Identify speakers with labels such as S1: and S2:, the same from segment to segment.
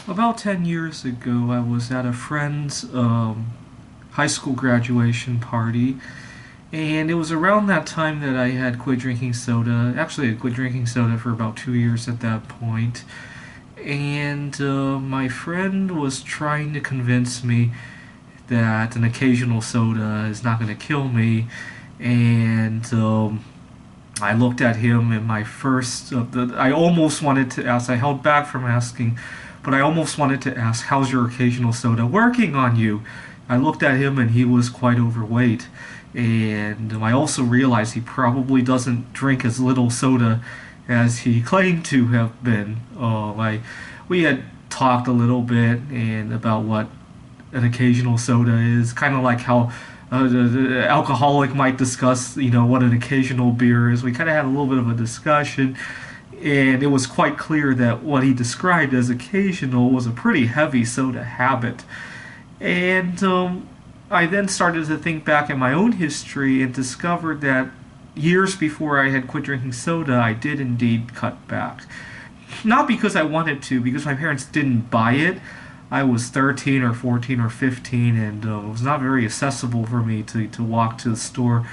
S1: About 10 years ago, I was at a friend's high school graduation party, and it was around that time that I had quit drinking soda. Actually, I quit drinking soda for about 2 years at that point. And my friend was trying to convince me that an occasional soda is not going to kill me. And I looked at him, and I almost wanted to ask, I held back from asking, but I almost wanted to ask, how's your occasional soda working on you? I looked at him, and he was quite overweight. And I also realized he probably doesn't drink as little soda as he claimed to have been. We had talked a little bit and about what an occasional soda is, kind of like how the alcoholic might discuss, what an occasional beer is. We kind of had a little bit of a discussion, and it was quite clear that what he described as occasional was a pretty heavy soda habit. And I then started to think back in my own history and discovered that years before I had quit drinking soda, I did indeed cut back. Not because I wanted to, because my parents didn't buy it. I was 13 or 14 or 15, and it was not very accessible for me to walk to the store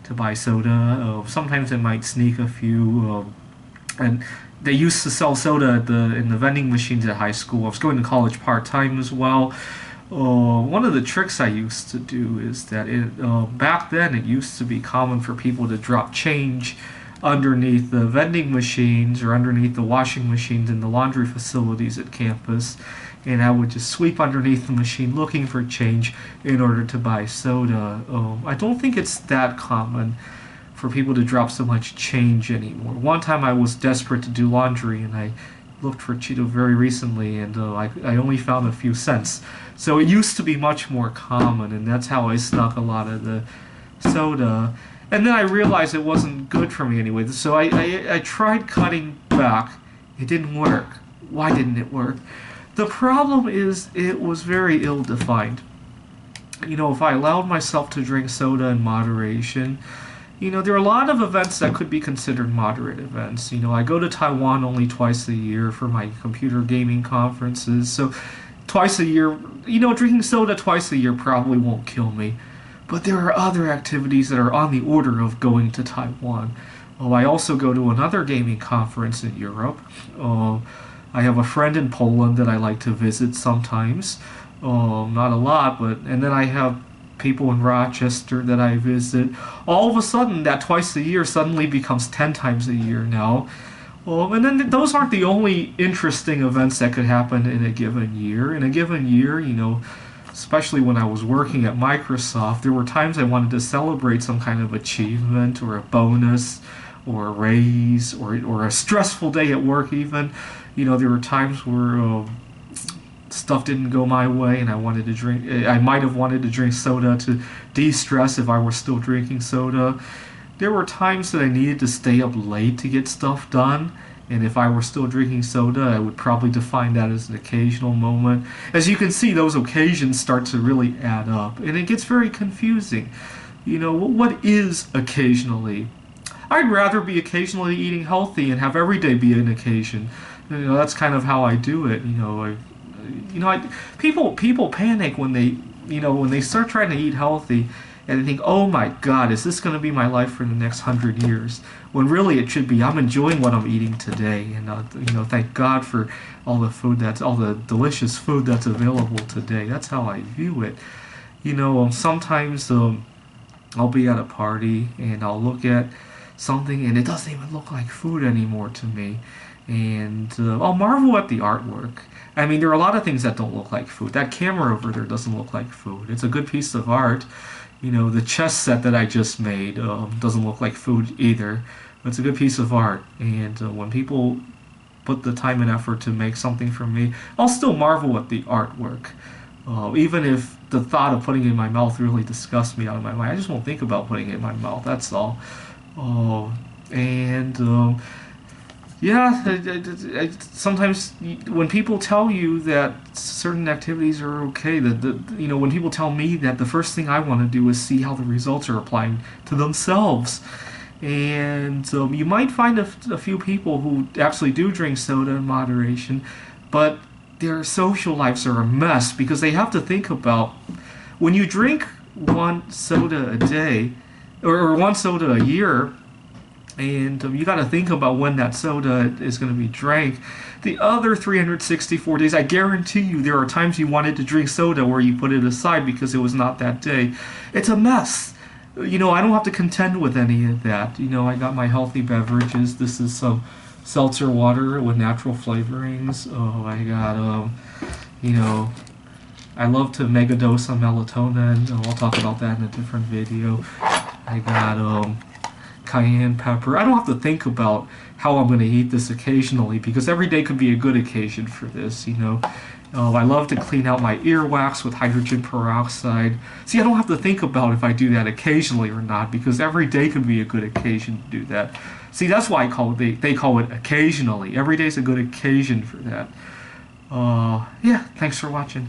S1: to buy soda. Sometimes I might sneak a few, and they used to sell soda in the vending machines at high school. I was going to college part time as well. One of the tricks I used to do is that back then it used to be common for people to drop change underneath the vending machines or underneath the washing machines in the laundry facilities at campus, and I would just sweep underneath the machine looking for change in order to buy soda. I don't think it's that common for people to drop so much change anymore. One time I was desperate to do laundry, and I looked for Cheeto very recently, and I only found a few cents. So it used to be much more common, and that's how I snuck a lot of the soda. And then I realized it wasn't good for me anyway, so I tried cutting back. It didn't work. Why didn't it work? The problem is it was very ill-defined. If I allowed myself to drink soda in moderation, there are a lot of events that could be considered moderate events. I go to Taiwan only twice a year for my computer gaming conferences, so twice a year, drinking soda twice a year probably won't kill me. But there are other activities that are on the order of going to Taiwan. I also go to another gaming conference in Europe. I have a friend in Poland that I like to visit sometimes. Not a lot, and then I have people in Rochester that I visit. All of a sudden, that twice a year suddenly becomes 10 times a year now. And then those aren't the only interesting events that could happen in a given year. In a given year, especially when I was working at Microsoft, there were times I wanted to celebrate some kind of achievement or a bonus or a raise or a stressful day at work even. There were times where stuff didn't go my way and I might have wanted to drink soda to de-stress if I were still drinking soda. There were times that I needed to stay up late to get stuff done, and if I were still drinking soda, I would probably define that as an occasional moment. As you can see, those occasions start to really add up, and it gets very confusing. What is occasionally? I'd rather be occasionally eating healthy and have every day be an occasion. That's kind of how I do it. People panic when they start trying to eat healthy, and they think, oh my God, is this going to be my life for the next 100 years? When really it should be, I'm enjoying what I'm eating today, and thank God for all the delicious food that's available today. That's how I view it. Sometimes I'll be at a party and I'll look at something and it doesn't even look like food anymore to me, and I'll marvel at the artwork. I mean, there are a lot of things that don't look like food. That camera over there doesn't look like food. It's a good piece of art. The chess set that I just made doesn't look like food either. It's a good piece of art. And when people put the time and effort to make something for me, I'll still marvel at the artwork. Even if the thought of putting it in my mouth really disgusts me out of my mind, I just won't think about putting it in my mouth. That's all. And yeah, sometimes when people tell you that certain activities are okay, when people tell me that, the first thing I want to do is see how the results are applying to themselves. And you might find a few people who actually do drink soda in moderation, but their social lives are a mess because they have to think about when you drink one soda a day or one soda a year, and you got to think about when that soda is going to be drank. The other 364 days, I guarantee you there are times you wanted to drink soda where you put it aside because it was not that day. It's a mess. I don't have to contend with any of that. I got my healthy beverages. This is some seltzer water with natural flavorings. Oh, I got, I love to megadose some melatonin. Oh, I'll talk about that in a different video. I got, cayenne pepper. I don't have to think about how I'm going to eat this occasionally because every day could be a good occasion for this. I love to clean out my earwax with hydrogen peroxide. See, I don't have to think about if I do that occasionally or not because every day could be a good occasion to do that. See, that's why they call it occasionally. Every day is a good occasion for that. Yeah, thanks for watching.